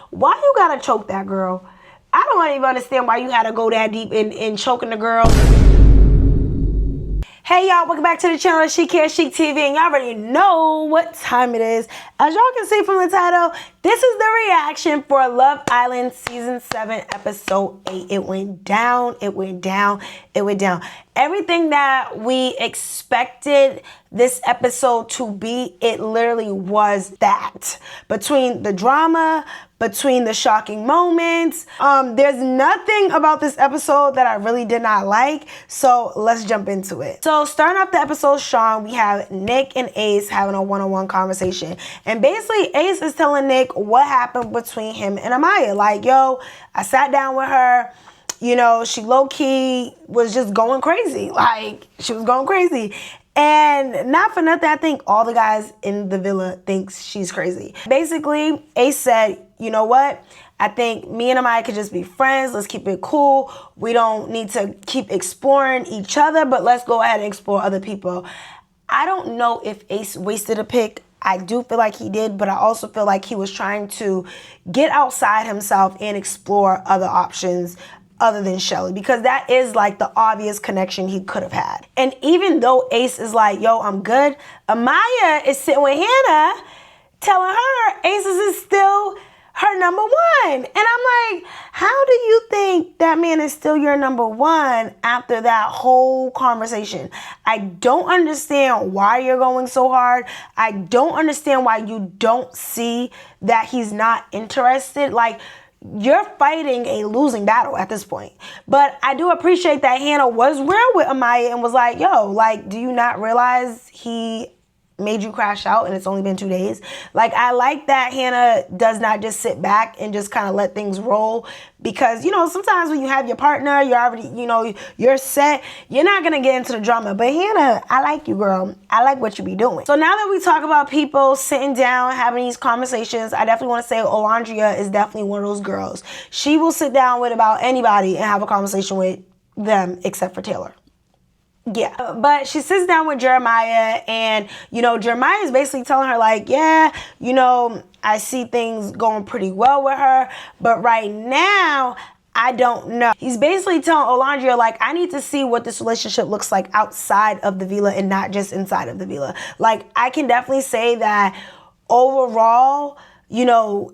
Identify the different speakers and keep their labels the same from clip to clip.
Speaker 1: Why you gotta choke that girl? I don't even understand why you had to go that deep in choking the girl. Hey y'all, welcome back to the channel, Chic Hair Chic TV, and y'all already know what time it is. As y'all can see from the title, this is the reaction for Love Island Season 7, Episode 8. It went down, it went down, it went down. Everything that we expected this episode to be, it literally was that. Between the drama, between the shocking moments, there's nothing about this episode that I really did not like, so let's jump into it. So starting off the episode strong, we have Nick and Ace having a one-on-one conversation, and basically Ace is telling Nick what happened between him and Amaya. Like, yo, I sat down with her, you know, she low-key was just going crazy. Like, she was going crazy. And not for nothing, I think all the guys in the villa thinks she's crazy. Basically, Ace said, you know what? I think me and Amaya could just be friends. Let's keep it cool. We don't need to keep exploring each other, but let's go ahead and explore other people. I don't know if Ace wasted a pick. I do feel like he did, but I also feel like he was trying to get outside himself and explore other options other than Chelley, because that is like the obvious connection he could have had. And even though Ace is like, yo, I'm good, Amaya is sitting with Hannah telling her Ace is still her number one. And I'm like, how do you think that man is still your number one after that whole conversation? I don't understand why you're going so hard. I don't understand why you don't see that he's not interested. Like, you're fighting a losing battle at this point. But I do appreciate that Hannah was real with Amaya and was like, yo, like, do you not realize he made you crash out and it's only been 2 days? Like, I like that Hannah does not just sit back and just kind of let things roll, because, you know, sometimes when you have your partner, you're already, you know, you're set, you're not gonna get into the drama. But Hannah, I like you, girl. I like what you be doing. So now that we talk about people sitting down, having these conversations, I definitely want to say Olandria is definitely one of those girls. She will sit down with about anybody and have a conversation with them except for Taylor. Yeah, but she sits down with Jeremiah, and, you know, Jeremiah is basically telling her, like, yeah, you know, I see things going pretty well with her, but right now, I don't know. He's basically telling Olandria, like, I need to see what this relationship looks like outside of the villa and not just inside of the villa. Like, I can definitely say that overall, you know,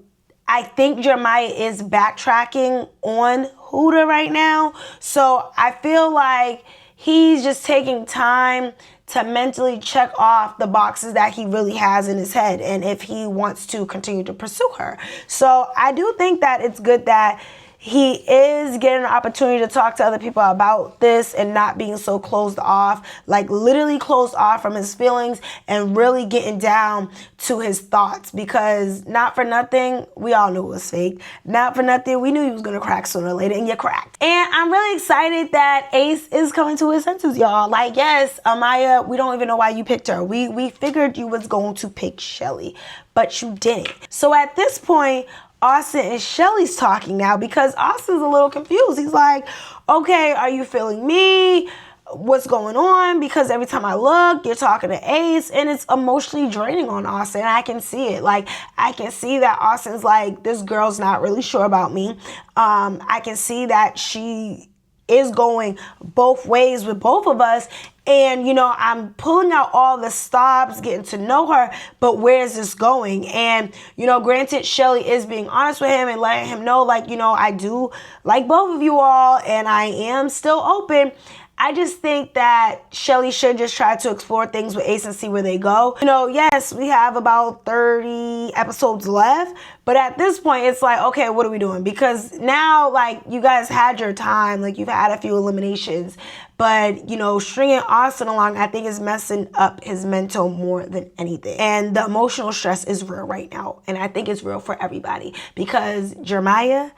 Speaker 1: I think Jeremiah is backtracking on Huda right now. So I feel like he's just taking time to mentally check off the boxes that he really has in his head, and if he wants to continue to pursue her. So I do think that it's good that he is getting an opportunity to talk to other people about this and not being so closed off, like literally closed off from his feelings and really getting down to his thoughts, because not for nothing, we all knew it was fake. Not for nothing, we knew he was gonna crack sooner or later, and you cracked. And I'm really excited that Ace is coming to his senses, y'all. Like, yes, Amaya, we don't even know why you picked her. We figured you was going to pick Chelley, but you didn't. So at this point, Austin and Chelley's talking now, because Austin's a little confused. He's like, okay, are you feeling me? What's going on? Because every time I look, you're talking to Ace, and it's emotionally draining on Austin. I can see it. Like, I can see that Austin's like, this girl's not really sure about me. I can see that she is going both ways with both of us. And, you know, I'm pulling out all the stops, getting to know her, but where's this going? And, you know, granted, Chelley is being honest with him and letting him know, like, you know, I do like both of you all, and I am still open. I just think that Chelley should just try to explore things with Ace and see where they go. You know, yes, we have about 30 episodes left, but at this point, it's like, okay, what are we doing? Because now, like, you guys had your time, like, you've had a few eliminations, but, you know, stringing Austin along, I think, is messing up his mental more than anything. And the emotional stress is real right now, and I think it's real for everybody, because Jeremiah,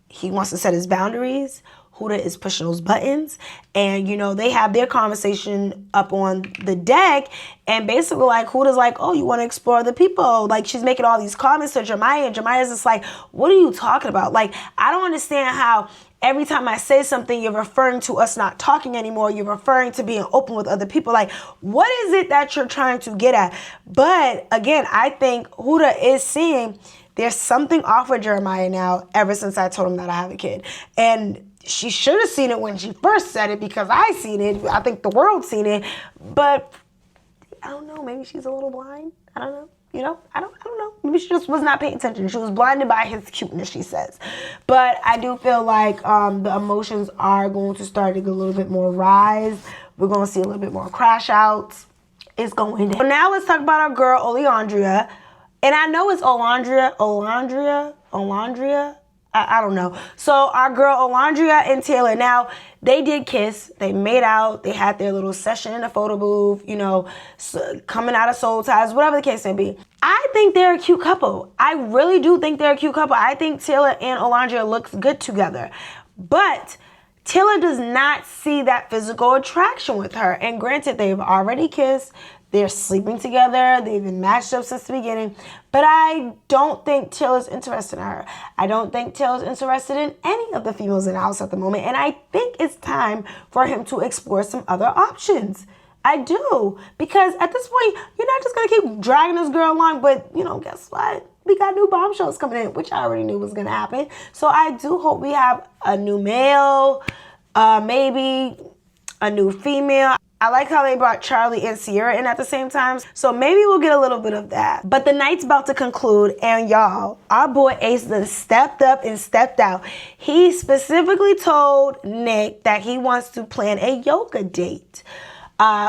Speaker 1: he wants to set his boundaries. Huda is pushing those buttons, and, you know, they have their conversation up on the deck, and basically, like, Huda's like, oh, you want to explore the people? Like, she's making all these comments to Jeremiah, and Jeremiah's just like, what are you talking about? Like, I don't understand how every time I say something, you're referring to us not talking anymore. You're referring to being open with other people. Like, what is it that you're trying to get at? But again, I think Huda is seeing there's something off with Jeremiah now ever since I told him that I have a kid. And she should have seen it when she first said it because I seen it. I think the world seen it. But I don't know. Maybe she's a little blind. I don't know. You know, I don't know. Maybe she just was not paying attention. She was blinded by his cuteness, she says. But I do feel like the emotions are going to start to get a little bit more rise. We're going to see a little bit more crash outs. It's going to. So now let's talk about our girl, Oleandria. And I know it's Olandria. I don't know. So our girl Olandria and Taylor, now they did kiss. They made out. They had their little session in the photo booth, you know, coming out of soul ties, whatever the case may be. I think they're a cute couple. I really do think they're a cute couple. I think Taylor and Olandria looks good together. But Taylor does not see that physical attraction with her. And granted, they've already kissed. They're sleeping together. They've been matched up since the beginning. But I don't think Taylor's interested in her. I don't think Taylor's interested in any of the females in the house at the moment. And I think it's time for him to explore some other options. I do. Because at this point, you're not just going to keep dragging this girl along. But, you know, guess what? We got new bombshells coming in, which I already knew was going to happen. So I do hope we have a new male, maybe a new female. I like how they brought Charlie and Sierra in at the same time. So maybe we'll get a little bit of that. But the night's about to conclude. And y'all, our boy Ace done stepped up and stepped out. He specifically told Nick that he wants to plan a yoga date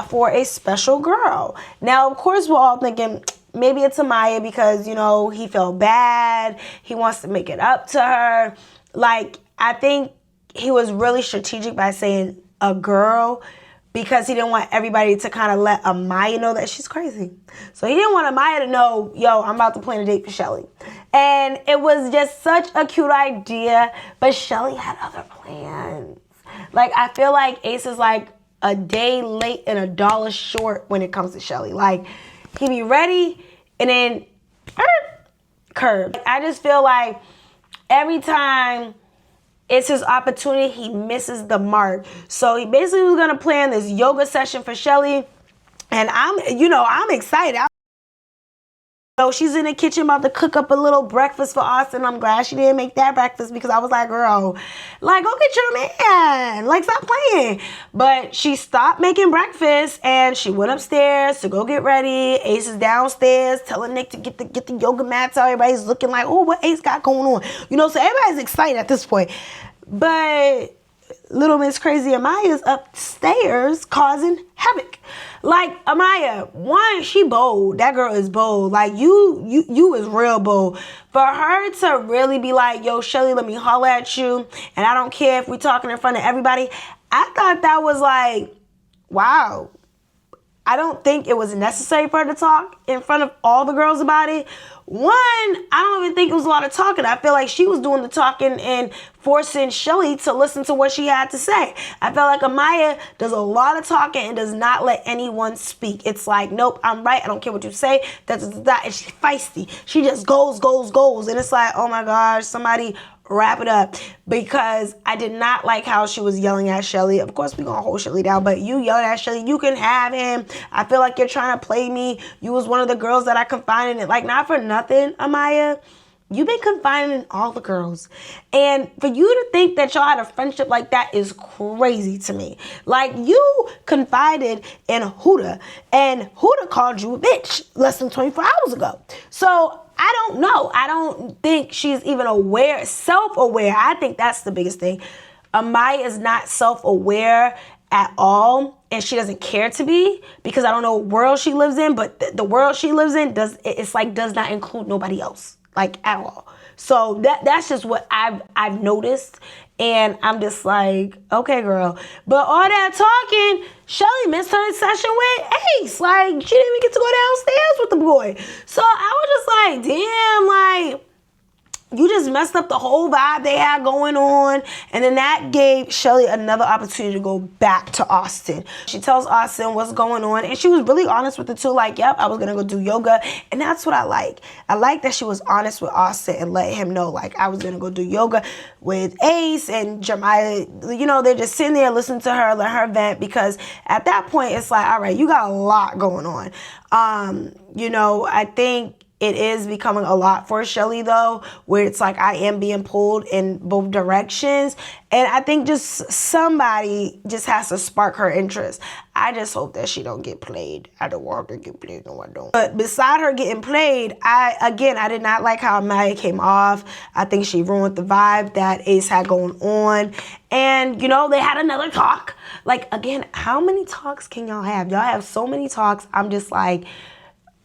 Speaker 1: for a special girl. Now, of course, we're all thinking maybe it's Amaya because, you know, he felt bad. He wants to make it up to her. Like, I think he was really strategic by saying a girl, because he didn't want everybody to kind of let Amaya know that she's crazy. So he didn't want Amaya to know, yo, I'm about to plan a date for Chelley. And it was just such a cute idea, but Chelley had other plans. Like, I feel like Ace is like a day late and a dollar short when it comes to Chelley. Like, he be ready and then curve. I just feel like every time it's his opportunity, he misses the mark. So he basically was gonna plan this yoga session for Chelley, and I'm excited. She's in the kitchen about to cook up a little breakfast for Austin. I'm glad she didn't make that breakfast because I was like, girl, like, go get your man. Like, stop playing. But she stopped making breakfast and she went upstairs to go get ready. Ace is downstairs telling Nick to get the yoga mats out. Everybody's looking like, oh, what Ace got going on? You know, so everybody's excited at this point. But little Miss Crazy Amaya's upstairs causing havoc. Like, Amaya, one, she bold. That girl is bold. Like, you is real bold. For her to really be like, yo, Chelley, let me holler at you, and I don't care if we're talking in front of everybody, I thought that was like, wow. I don't think it was necessary for her to talk in front of all the girls about it. One, I don't even think it was a lot of talking. I feel like she was doing the talking and forcing Chelley to listen to what she had to say. I felt like Amaya does a lot of talking and does not let anyone speak. It's like, nope, I'm right. I don't care what you say. That's that. And she's feisty. She just goes. And it's like, oh my gosh, somebody wrap it up. Because I did not like how she was yelling at Chelley. Of course, we're going to hold Chelley down, but you yelling at Chelley, you can have him. I feel like you're trying to play me. You was one of the girls that I confided in. Like, not for nothing, Amaya. You've been confiding in all the girls. And for you to think that y'all had a friendship like that is crazy to me. Like, you confided in Huda, and Huda called you a bitch less than 24 hours ago. So, I don't know. I don't think she's even aware, self-aware. I think that's the biggest thing. Amaya is not self-aware at all, and she doesn't care to be, because I don't know what world she lives in, but the world she lives in does not include nobody else, like, at all. So that's just what I've noticed, and I'm just like, okay, girl. But all that talking, Chelley missed her session with Ace. Like, she didn't even get to go downstairs with the boy. So I was just like, damn, like, you just messed up the whole vibe they had going on. And then that gave Chelley another opportunity to go back to Austin. She tells Austin what's going on. And she was really honest with the two. Like, yep, I was going to go do yoga. And that's what I like. I like that she was honest with Austin and let him know, like, I was going to go do yoga with Ace and Jeremiah. You know, they're just sitting there listening to her, let her vent. Because at that point, it's like, all right, you got a lot going on. You know, I think it is becoming a lot for Chelley though, where it's like I am being pulled in both directions. And I think just somebody just has to spark her interest. I just hope that she don't get played. I don't want her to get played. No, I don't. But beside her getting played, I did not like how Amaya came off. I think she ruined the vibe that Ace had going on. And, you know, they had another talk. Like, again, how many talks can y'all have? Y'all have so many talks. I'm just like,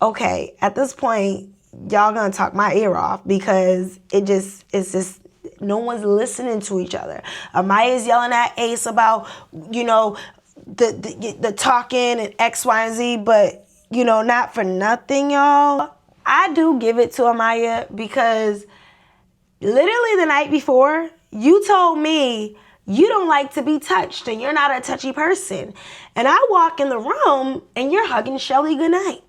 Speaker 1: okay, at this point, y'all gonna talk my ear off because it's just, no one's listening to each other. Amaya's yelling at Ace about, you know, the talking and X, Y, and Z, but, you know, not for nothing, y'all. I do give it to Amaya because literally the night before, you told me you don't like to be touched and you're not a touchy person. And I walk in the room and you're hugging Chelley goodnight.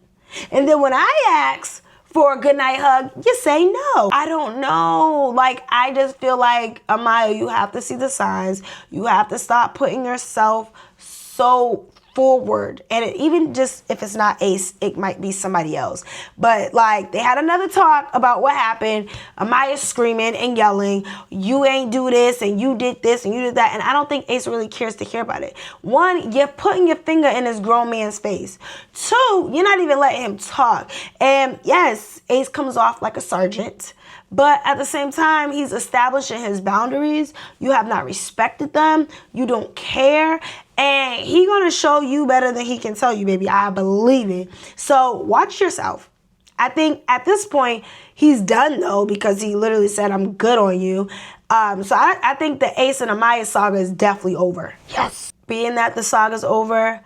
Speaker 1: And then when I ask for a goodnight hug, you say no. I don't know. Like, I just feel like, Amaya, you have to see the signs. You have to stop putting yourself so forward. And even just if it's not Ace, it might be somebody else. But like, they had another talk about what happened. Amaya's screaming and yelling, you ain't do this and you did this and you did that. And I don't think Ace really cares to hear about it. One, you're putting your finger in this grown man's face. Two, you're not even letting him talk. And yes, Ace comes off like a sergeant. But at the same time, he's establishing his boundaries. You have not respected them. You don't care. And he gonna show you better than he can tell you, baby. I believe it. So watch yourself. I think at this point, he's done though, because he literally said, I'm good on you. So I think the Ace and Amaya saga is definitely over. Yes. Being that the saga's over,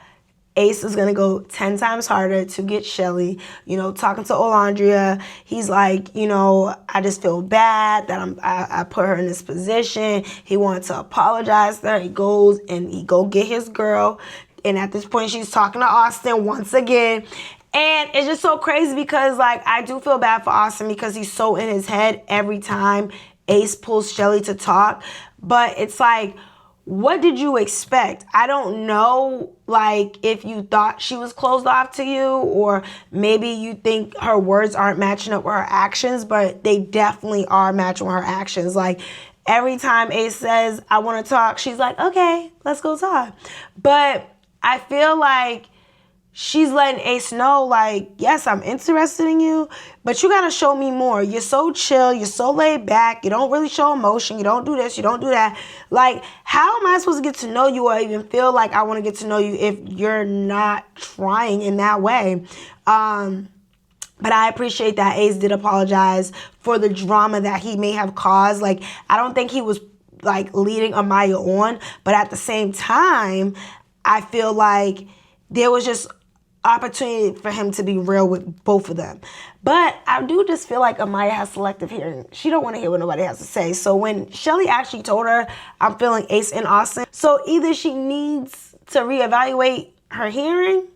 Speaker 1: Ace is going to go 10 times harder to get Chelley. You know, talking to Olandria, he's like, you know, I just feel bad that I put her in this position. He wanted to apologize to her. He goes and he go get his girl. And at this point, she's talking to Austin once again. And it's just so crazy because, like, I do feel bad for Austin because he's so in his head every time Ace pulls Chelley to talk. But it's like, what did you expect? I don't know, like, if you thought she was closed off to you, or maybe you think her words aren't matching up with her actions, but they definitely are matching with her actions. Like, every time Ace says, I want to talk, she's like, okay, let's go talk. But I feel like she's letting Ace know, like, yes, I'm interested in you, but you got to show me more. You're so chill. You're so laid back. You don't really show emotion. You don't do this. You don't do that. Like, how am I supposed to get to know you or even feel like I want to get to know you if you're not trying in that way? But I appreciate that Ace did apologize for the drama that he may have caused. Like, I don't think he was, like, leading Amaya on, but at the same time, I feel like there was just opportunity for him to be real with both of them. But I do just feel like Amaya has selective hearing. She don't want to hear what nobody has to say. So when Chelley actually told her, I'm feeling Ace and Austin, so either she needs to reevaluate her hearing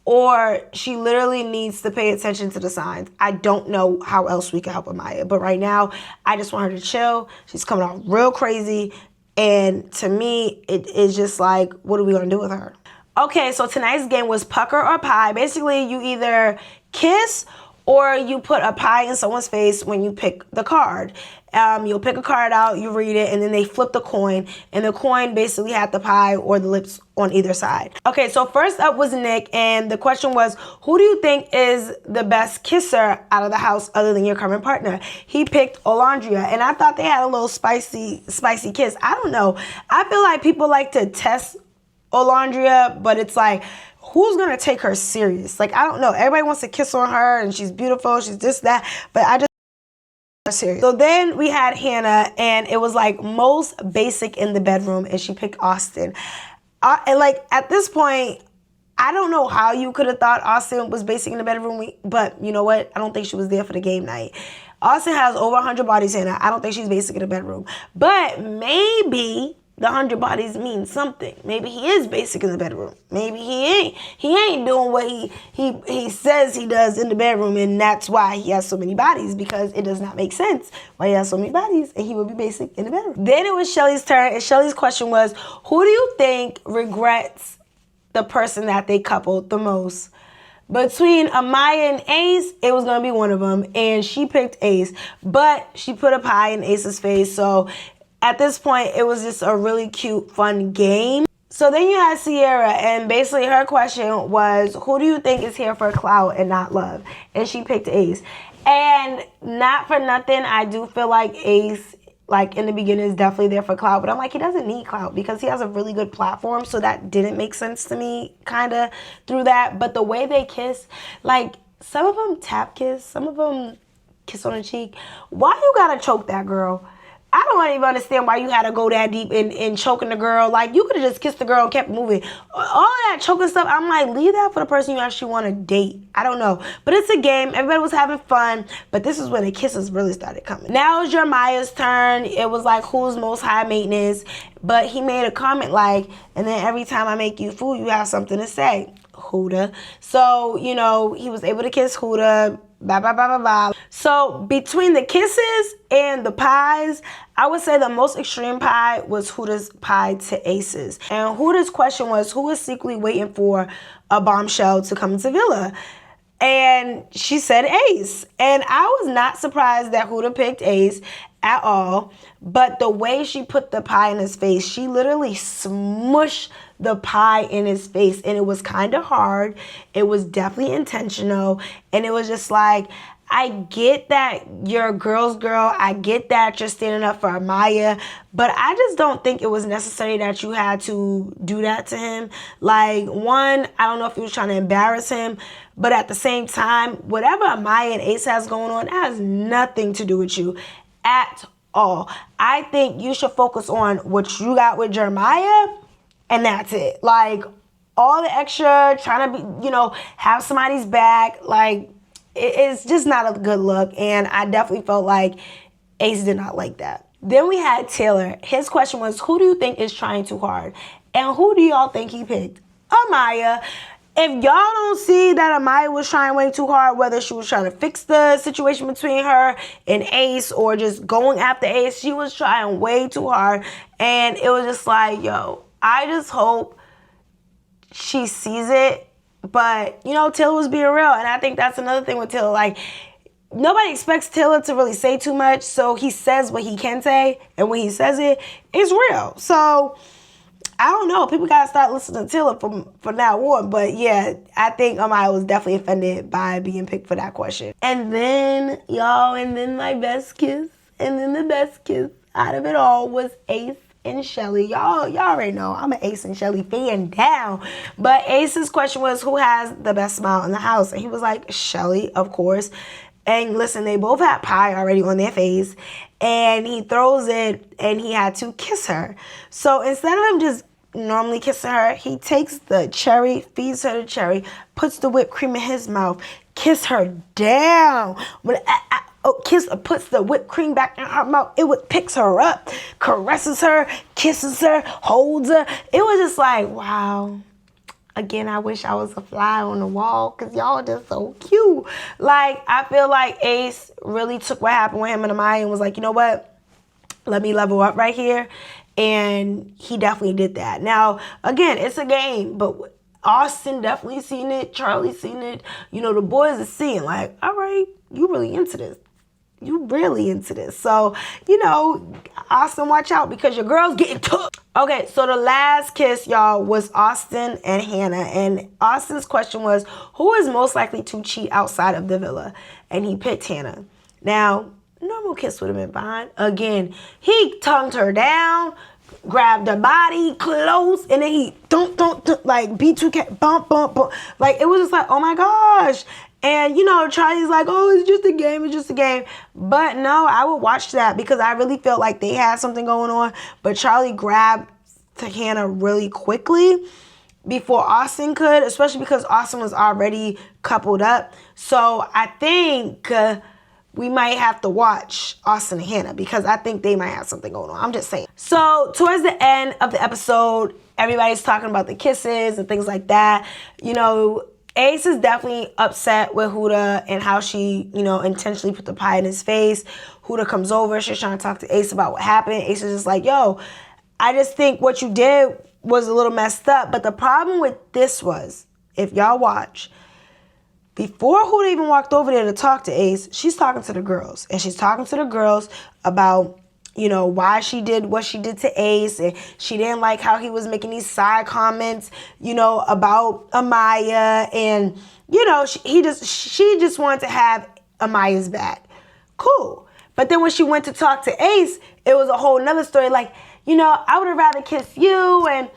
Speaker 1: or she literally needs to pay attention to the signs. I don't know how else we can help Amaya. But right now, I just want her to chill. She's coming off real crazy. And to me, it is just like, what are we going to do with her? Okay, so tonight's game was pucker or pie. Basically, you either kiss or you put a pie in someone's face when you pick the card. You'll pick a card out, you read it, and then they flip the coin. And the coin basically had the pie or the lips on either side. Okay, so first up was Nick, and the question was, who do you think is the best kisser out of the house other than your current partner? He picked Olandria, and I thought they had a little spicy kiss. I don't know. I feel like people like to test Olandria, but it's like, who's gonna take her serious? Like, I don't know. Everybody wants to kiss on her, and she's beautiful, she's this, that, but I just serious. So then we had Hannah, and it was like most basic in the bedroom, and she picked Austin. And like at this point, I don't know how you could have thought Austin was basic in the bedroom, but you know what? I don't think she was there for the game night. Austin has over 100 bodies, Hannah. I don't think she's basic in the bedroom, but maybe the 100 bodies means something. Maybe he is basic in the bedroom. Maybe he ain't. He ain't doing what he says he does in the bedroom, and that's why he has so many bodies, because it does not make sense why he has so many bodies, and he would be basic in the bedroom. Then it was Chelley's turn, and Chelley's question was, who do you think regrets the person that they coupled the most? Between Amaya and Ace, it was gonna be one of them, and she picked Ace, but she put a pie in Ace's face. So at this point, it was just a really cute, fun game. So then you had Sierra, and basically her question was, who do you think is here for clout and not love? And she picked Ace. And not for nothing, I do feel like Ace, like in the beginning, is definitely there for clout, but I'm like, he doesn't need clout because he has a really good platform. So that didn't make sense to me kind of through that. But the way they kiss, like some of them tap kiss, some of them kiss on the cheek. Why you gotta choke that girl? I don't even understand why you had to go that deep in choking the girl. Like, you could have just kissed the girl and kept moving. All that choking stuff, I'm like, leave that for the person you actually want to date. I don't know. But it's a game. Everybody was having fun. But this is when the kisses really started coming. Now it's Jeremiah's turn. It was like, who's most high maintenance? But he made a comment like, and then every time I make you food, you have something to say. Huda. So, you know, he was able to kiss Huda. Blah, blah, blah, blah, blah. So between the kisses and the pies, I would say the most extreme pie was Huda's pie to Ace's. And Huda's question was, who is secretly waiting for a bombshell to come to Villa? And she said Ace. And I was not surprised that Huda picked Ace at all. But the way she put the pie in his face, she literally smushed the pie in his face. And it was kind of hard. It was definitely intentional. And it was just like, I get that you're a girl's girl. I get that you're standing up for Amaya. But I just don't think it was necessary that you had to do that to him. Like, one, I don't know if he was trying to embarrass him. But at the same time, whatever Amaya and Ace has going on, that has nothing to do with you at all. I think you should focus on what you got with Jeremiah, and that's it. Like, all the extra, trying to be, you know, have somebody's back, like, it's just not a good look. And I definitely felt like Ace did not like that. Then we had Taylor. His question was, who do you think is trying too hard? And who do y'all think he picked? Amaya. If y'all don't see that Amaya was trying way too hard, whether she was trying to fix the situation between her and Ace or just going after Ace, she was trying way too hard. And it was just like, yo, I just hope she sees it. But, you know, Taylor was being real. And I think that's another thing with Taylor. Like, nobody expects Taylor to really say too much. So he says what he can say. And when he says it, it's real. So I don't know. People got to start listening to Taylor from now on. But, yeah, I think Amaya was definitely offended by being picked for that question. And then, y'all, and then my best kiss. And then the best kiss out of it all was Ace and Chelly. Y'all already know I'm an Ace and Chelly fan down. But Ace's question was, who has the best smile in the house? And he was like, Chelly, of course. And listen, they both had pie already on their face. And he throws it and he had to kiss her. So instead of him just normally kissing her, he takes the cherry, feeds her the cherry, puts the whipped cream in his mouth, kiss her down. Puts the whipped cream back in her mouth. Picks her up, caresses her, kisses her, holds her. It was just like, wow. Again, I wish I was a fly on the wall because y'all just so cute. Like, I feel like Ace really took what happened with him and Amaya and was like, you know what? Let me level up right here. And he definitely did that. Now, again, it's a game, but Austin definitely seen it. Charlie seen it. You know, the boys are seeing like, all right, you really into this. You really into this. So, you know, Austin, watch out because your girl's getting took. Okay, so the last kiss, y'all, was Austin and Hannah. And Austin's question was, who is most likely to cheat outside of the villa? And he picked Hannah. Now, normal kiss would have been fine. Again, he tongued her down, grabbed her body close, and then he don't like B2K, bump. Like, it was just like, oh my gosh. And, you know, Charlie's like, oh, it's just a game, it's just a game. But no, I would watch that because I really felt like they had something going on. But Charlie grabbed to Hannah really quickly before Austin could, especially because Austin was already coupled up. So I think we might have to watch Austin and Hannah because I think they might have something going on. I'm just saying. So towards the end of the episode, everybody's talking about the kisses and things like that. You know, Ace is definitely upset with Huda and how she, you know, intentionally put the pie in his face. Huda comes over. She's trying to talk to Ace about what happened. Ace is just like, yo, I just think what you did was a little messed up. But the problem with this was, if y'all watch, before Huda even walked over there to talk to Ace, she's talking to the girls. And she's talking to the girls about, why she did what she did to Ace. And she didn't like how he was making these side comments, about Amaya. And, she just wanted to have Amaya's back. Cool. But then when she went to talk to Ace, it was a whole nother story. Like, I would have rather kissed you. And,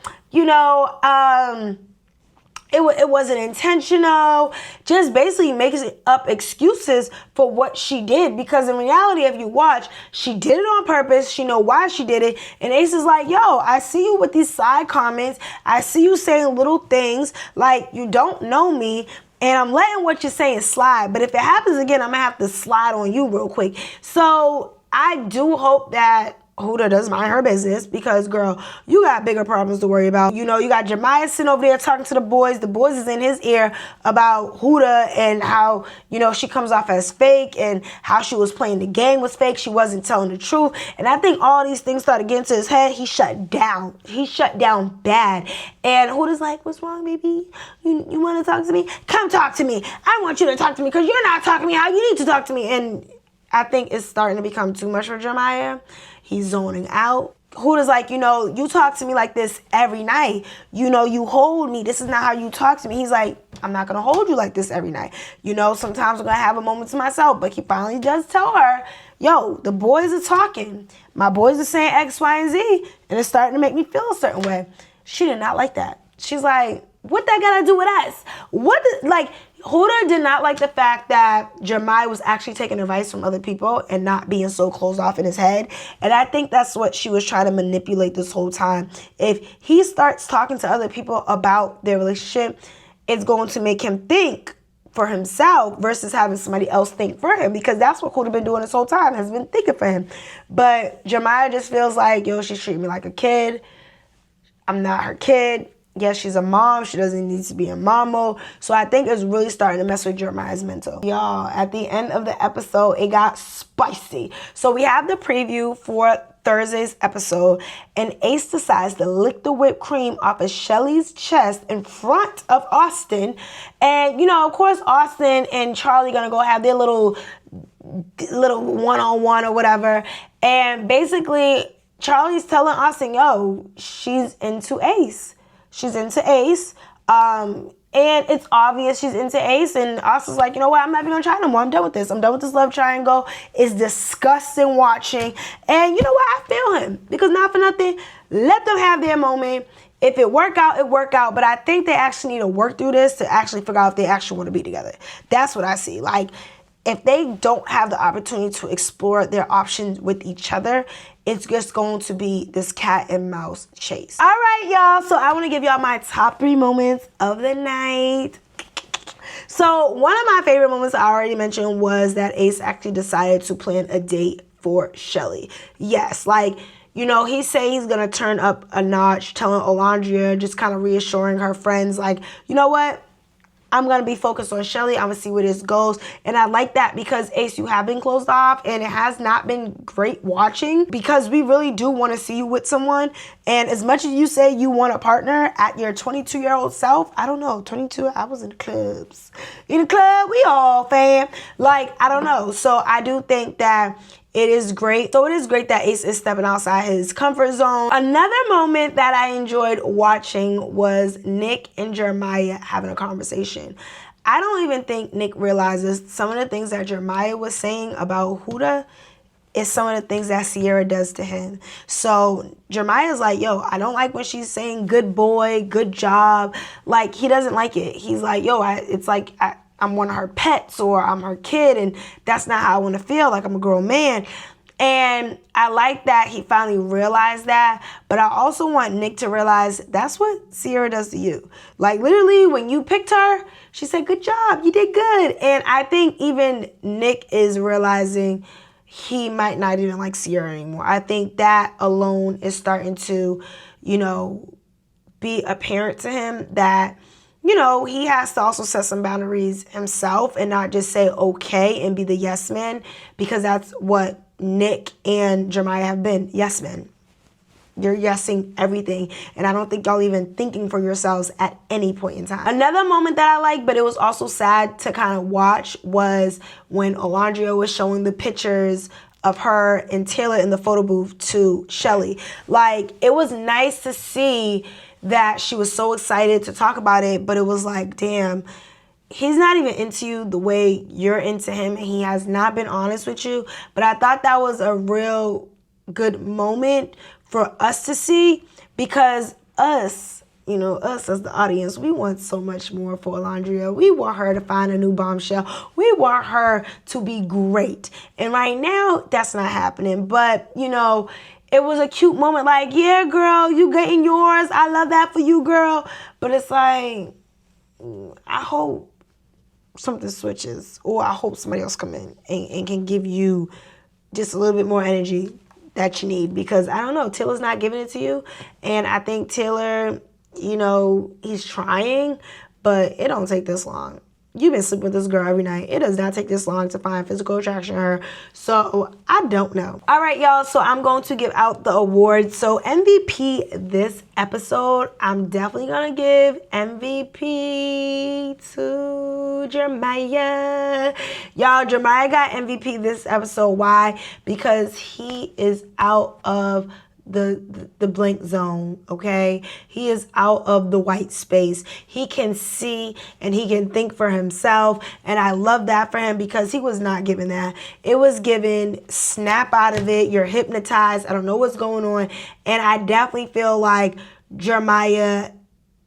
Speaker 1: it wasn't intentional. Just basically makes up excuses for what she did. Because in reality, if you watch, she did it on purpose. She know why she did it. And Ace is like, yo, I see you with these side comments. I see you saying little things like you don't know me. And I'm letting what you're saying slide. But if it happens again, I'm going to have to slide on you real quick. So I do hope that Huda does mind her business because, girl, you got bigger problems to worry about. You got Jeremiah sitting over there talking to the boys. The boys is in his ear about Huda and how, she comes off as fake and how she was playing the game was fake. She wasn't telling the truth. And I think all these things started getting to his head. He shut down. He shut down bad. And Huda's like, what's wrong, baby? You want to talk to me? Come talk to me. I want you to talk to me because you're not talking to me how you need to talk to me. And I think it's starting to become too much for Jeremiah. He's zoning out. Huda's like, you talk to me like this every night. You hold me. This is not how you talk to me. He's like, I'm not going to hold you like this every night. Sometimes I'm going to have a moment to myself. But he finally does tell her, yo, the boys are talking. My boys are saying X, Y, and Z. And it's starting to make me feel a certain way. She did not like that. She's like, what that got to do with us? Huda did not like the fact that Jeremiah was actually taking advice from other people and not being so closed off in his head. And I think that's what she was trying to manipulate this whole time. If he starts talking to other people about their relationship, it's going to make him think for himself versus having somebody else think for him, because that's what Huda been doing this whole time, has been thinking for him. But Jeremiah just feels like, yo, she's treating me like a kid. I'm not her kid. Yes, she's a mom. She doesn't need to be a mama. So I think it's really starting to mess with Jeremiah's mental. Y'all, at the end of the episode, it got spicy. So we have the preview for Thursday's episode, and Ace decides to lick the whipped cream off of Chelly's chest in front of Austin. And, of course, Austin and Charlie gonna go have their little one-on-one or whatever. And basically, Charlie's telling Austin, yo, she's into Ace. She's into Ace, and it's obvious she's into Ace, and Austin's like, you know what, I'm not even gonna try no more. I'm done with this. I'm done with this love triangle. It's disgusting watching, and you know what, I feel him, because not for nothing, let them have their moment. If it work out, it work out, but I think they actually need to work through this to actually figure out if they actually want to be together. That's what I see. Like, if they don't have the opportunity to explore their options with each other, it's just going to be this cat and mouse chase. All right, y'all. So I want to give y'all my top 3 moments of the night. So one of my favorite moments I already mentioned was that Ace actually decided to plan a date for Chelly. Yes, he's saying he's going to turn up a notch, telling Olandria, just kind of reassuring her friends, like, you know what? I'm going to be focused on Chelly. I'm going to see where this goes. And I like that because, Ace, you have been closed off and it has not been great watching, because we really do want to see you with someone. And as much as you say you want a partner at your 22-year-old self, I don't know, 22, I was in the clubs. In the club, we all fam. I don't know. So I do think that it is great. So it is great that Ace is stepping outside his comfort zone. Another moment that I enjoyed watching was Nick and Jeremiah having a conversation. I don't even think Nick realizes some of the things that Jeremiah was saying about Huda is some of the things that Sierra does to him. So Jeremiah's like, yo, I don't like when she's saying good boy, good job. He doesn't like it. He's like, yo, I'm one of her pets, or I'm her kid, and that's not how I want to feel. I'm a grown man. And I like that he finally realized that, but I also want Nick to realize that's what Sierra does to you. Literally, when you picked her, she said, good job, you did good. And I think even Nick is realizing he might not even like Sierra anymore. I think that alone is starting to, be apparent to him that, he has to also set some boundaries himself and not just say okay and be the yes man, because that's what Nick and Jeremiah have been, yes men. You're yesing everything. And I don't think y'all even thinking for yourselves at any point in time. Another moment that I like, but it was also sad to kind of watch, was when Alondria was showing the pictures of her and Taylor in the photo booth to Chelley. Like, it was nice to see that she was so excited to talk about it, but it was like, damn, he's not even into you the way you're into him, and he has not been honest with you. But I thought that was a real good moment for us to see, because us as the audience, we want so much more for Alondria. We want her to find a new bombshell. We want her to be great. And right now, that's not happening. But, it was a cute moment. Like, yeah, girl, you getting yours. I love that for you, girl. But it's like, I hope something switches, or I hope somebody else come in and can give you just a little bit more energy that you need, because I don't know, Taylor's not giving it to you. And I think Taylor, he's trying, but it don't take this long. You've been sleeping with this girl every night. It does not take this long to find physical attraction to her. So I don't know. All right, y'all. So I'm going to give out the awards. So MVP this episode, I'm definitely going to give MVP to Jeremiah. Y'all, Jeremiah got MVP this episode. Why? Because he is out of the blank zone, okay? He is out of the white space. He can see and he can think for himself, and I love that for him, because he was not given that. It was given snap out of it. You're hypnotized. I don't know what's going on, and I definitely feel like Jeremiah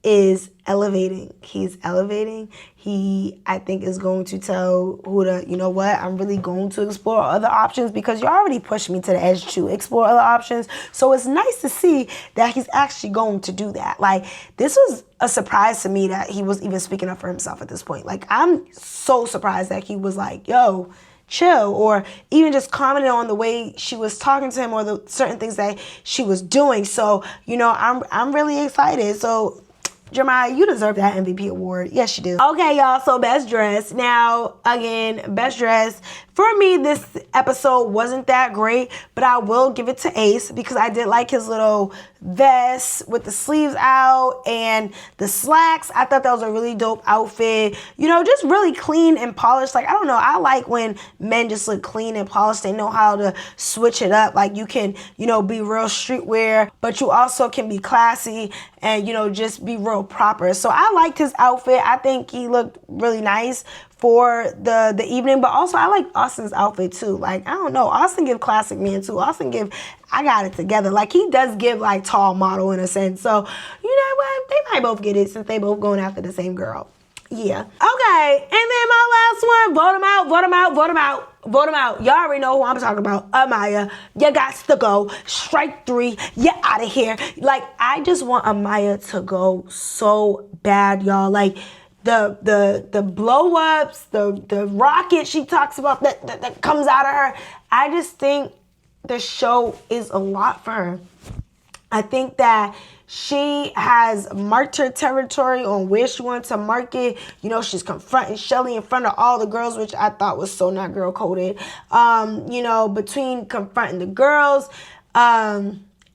Speaker 1: is elevating. He's elevating. He, I think, is going to tell Huda, you know what, I'm really going to explore other options, because you already pushed me to the edge to explore other options. So it's nice to see that he's actually going to do that. Like, this was a surprise to me that he was even speaking up for himself at this point. Like, I'm so surprised that he was like, yo, chill, or even just commenting on the way she was talking to him, or the certain things that she was doing. So, I'm really excited. So Jeremiah, you deserve that MVP award. Yes, you do. Okay, y'all, so best dress. Now, again, best dress. For me, this episode wasn't that great, but I will give it to Ace, because I did like his little vest with the sleeves out and the slacks. I thought that was a really dope outfit. Just really clean and polished. Like, I don't know, I like when men just look clean and polished. They know how to switch it up. Like, you can, be real streetwear, but you also can be classy and, just be real proper. So I liked his outfit. I think he looked really nice for the evening, but also I like Austin's outfit too. Like, I don't know, Austin give classic man too. Austin give, I got it together. Like, he does give like tall model in a sense. So, you know what? They might both get it, since they both going after the same girl. Yeah. Okay, and then my last one, vote him out, vote him out, vote him out, vote him out. Y'all already know who I'm talking about. Amaya, you got to go. Strike 3, you out of here. Like, I just want Amaya to go so bad, y'all. Like, the blow ups, the rocket she talks about that comes out of her. I just think the show is a lot for her. I think that she has marked her territory on where she wants to mark it. She's confronting Chelley in front of all the girls, which I thought was so not girl coded. Between confronting the girls,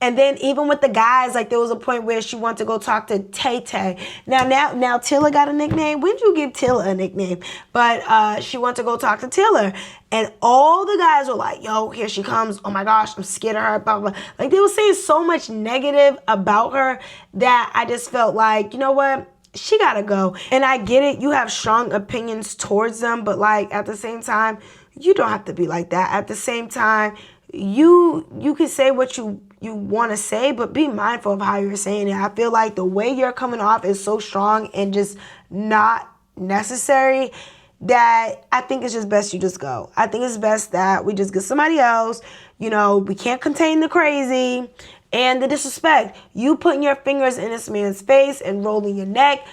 Speaker 1: and then even with the guys, like, there was a point where she wanted to go talk to Tay Tay. Now Tilla got a nickname. When did you give Tilla a nickname? But she wanted to go talk to Taylor. And all the guys were like, yo, here she comes. Oh my gosh, I'm scared of her. Blah, blah. Like, they were saying so much negative about her that I just felt like, you know what? She gotta go. And I get it. You have strong opinions towards them. But, like, at the same time, you don't have to be like that. At the same time, you can say what you want to say, but be mindful of how you're saying it. I feel like the way you're coming off is so strong and just not necessary that I think it's just best you just go. I think it's best that we just get somebody else. We can't contain the crazy and the disrespect. You putting your fingers in this man's face and rolling your neck.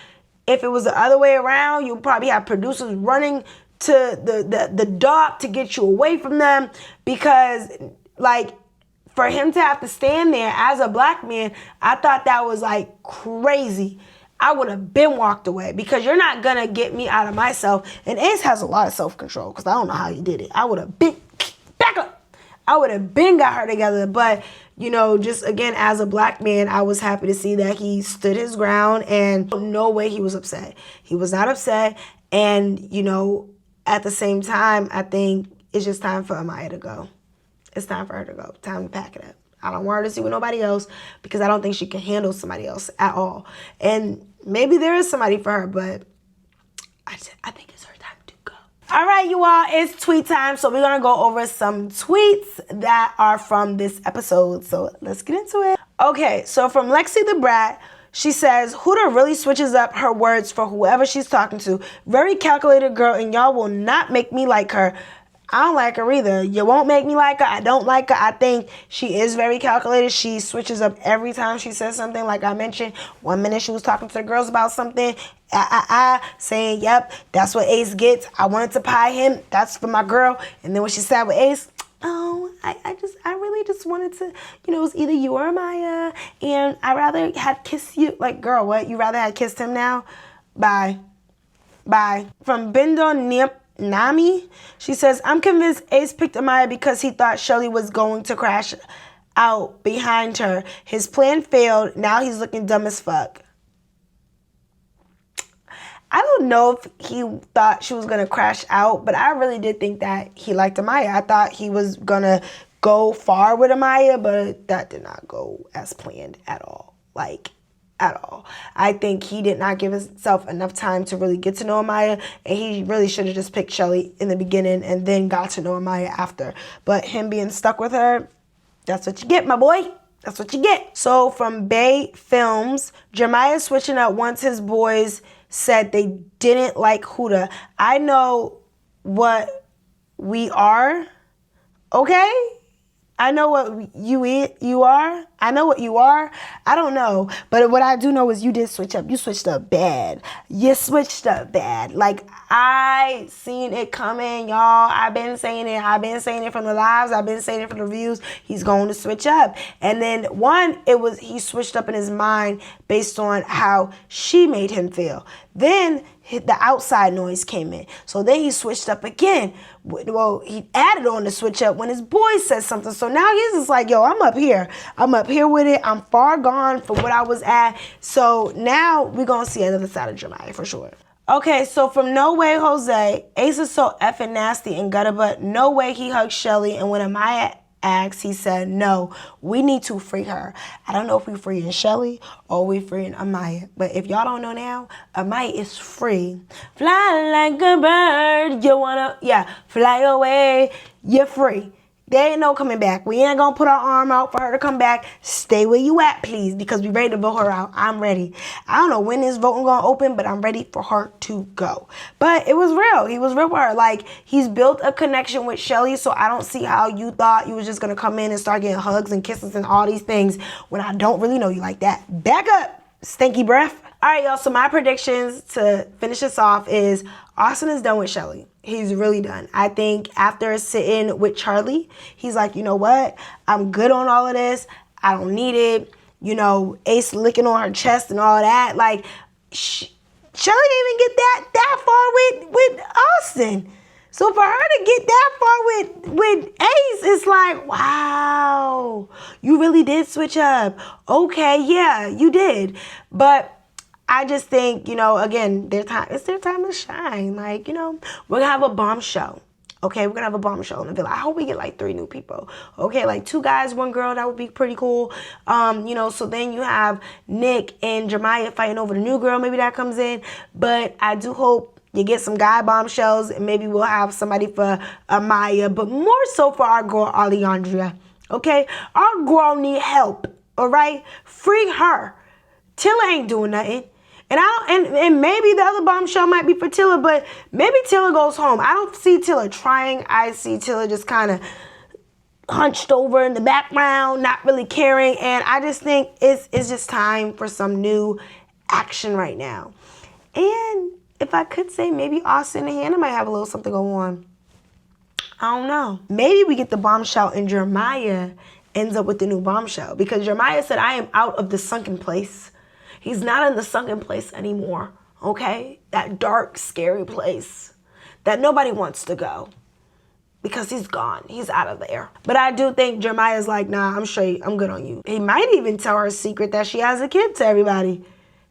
Speaker 1: If it was the other way around, you'll probably have producers running to the dock to get you away from them, because, like, for him to have to stand there as a black man, I thought that was, like, crazy. I would have been walked away, because you're not going to get me out of myself. And Ace has a lot of self-control, because I don't know how he did it. I would have been, back up. I would have been got her together. But, you know, just again, as a black man, I was happy to see that he stood his ground, and no way he was upset. He was not upset. And, you know, at the same time, I think it's just time for Amaya to go. It's time for her to go. Time to pack it up. I don't want her to see with nobody else because I don't think she can handle somebody else at all. And maybe there is somebody for her, but I think it's her time to go. All right, you all, it's tweet time. So we're going to go over some tweets that are from this episode. So let's get into it. Okay, so from Lexi the Brat, she says, Huda really switches up her words for whoever she's talking to. Very calculated girl, and y'all will not make me like her. I don't like her either. You won't make me like her. I don't like her. I think she is very calculated. She switches up every time she says something. Like I mentioned, 1 minute she was talking to the girls about something. Saying, yep, that's what Ace gets. I wanted to pie him. That's for my girl. And then when she sat with Ace, oh, I really just wanted to, you know, it was either you or Amaya. And I rather had kissed you. Like, girl, what? You rather had kissed him now? Bye. From Bindo Nami, she says, I'm convinced Ace picked Amaya because he thought Chelley was going to crash out behind her. His plan failed. Now he's looking dumb as fuck. I don't know if he thought she was going to crash out, but I really did think that he liked Amaya. I thought he was going to go far with Amaya, but that did not go as planned at all. At all. I think he did not give himself enough time to really get to know Amaya, and he really should have just picked Chelley in the beginning and then got to know Amaya after. But him being stuck with her, that's what you get, my boy. That's what you get. So from Bay Films, Jeremiah switching up once his boys said they didn't like Huda. I know what we are, okay? I know what you are. I know what you are. I don't know. But what I do know is you did switch up. You switched up bad. Like, I seen it coming, y'all. I've been saying it from the lives. I've been saying it from the reviews. He's going to switch up. And then he switched up in his mind based on how she made him feel. Then the outside noise came in. So then he switched up again. Well, he added on the switch up when his boy said something. So now he's just like, yo, I'm up here with it. I'm far gone from what I was at. So now we're going to see another side of Jeremiah for sure. Okay, so from No Way Jose, Ace is so effing nasty and gutter butt. No way he hugged Chelley. And when Amaya asked, he said, no, we need to free her. I don't know if we're freeing Chelley or we freeing Amaya. But if y'all don't know now, Amaya is free. Fly like a bird. You wanna, fly away. You're free. There ain't no coming back. We ain't gonna put our arm out for her to come back. Stay where you at, please, because we ready to vote her out. I'm ready. I don't know when this voting gonna open, but I'm ready for her to go. But it was real. He was real with her. Like, he's built a connection with Chelley, so I don't see how you thought you was just gonna come in and start getting hugs and kisses and all these things when I don't really know you like that. Back up, stinky breath. All right, y'all, so my predictions to finish this off is Austin is done with Chelley. He's really done. I think after sitting with Charlie, he's like, you know what? I'm good on all of this. I don't need it. You know, Ace licking on her chest and all that. Like, Chelley didn't even get that far with Austin. So for her to get that far with Ace, it's like, wow, you really did switch up. Okay, yeah, you did. But I just think, you know, again, it's their time to shine. Like, you know, we're going to have a bombshell. Okay, we're going to have a bombshell in the villa. I hope we get like 3 new people. Okay, like 2 guys, 1 girl. That would be pretty cool. You know, so then you have Nick and Jeremiah fighting over the new girl. Maybe that comes in. But I do hope you get some guy bombshells, and maybe we'll have somebody for Amaya, but more so for our girl, Alejandra. Okay, our girl need help. All right, free her. Tilla ain't doing nothing. And maybe the other bombshell might be for Tilla, but maybe Tilla goes home. I don't see Tilla trying. I see Tilla just kind of hunched over in the background, not really caring. And I just think it's just time for some new action right now. And if I could say, maybe Austin and Hannah might have a little something going on. I don't know. Maybe we get the bombshell and Jeremiah ends up with the new bombshell, because Jeremiah said, I am out of the sunken place. He's not in the sunken place anymore, okay? That dark, scary place that nobody wants to go. because he's gone. He's out of there. But I do think Jeremiah's like, nah, I'm straight. I'm good on you. He might even tell her a secret that she has a kid to everybody.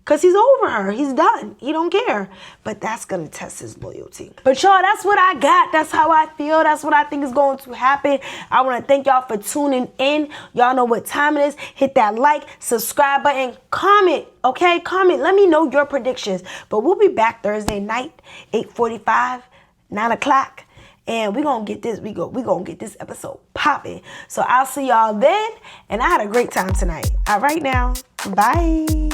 Speaker 1: Because he's over her. He's done. He don't care. But that's going to test his loyalty. But y'all, that's what I got. That's how I feel. That's what I think is going to happen. I want to thank y'all for tuning in. Y'all know what time it is. Hit that like, subscribe button, comment. Okay? Comment. Let me know your predictions. But we'll be back Thursday night, 8:45, 9 o'clock. And we're going to get this. We going to get this episode popping. So I'll see y'all then. And I had a great time tonight. All right now. Bye.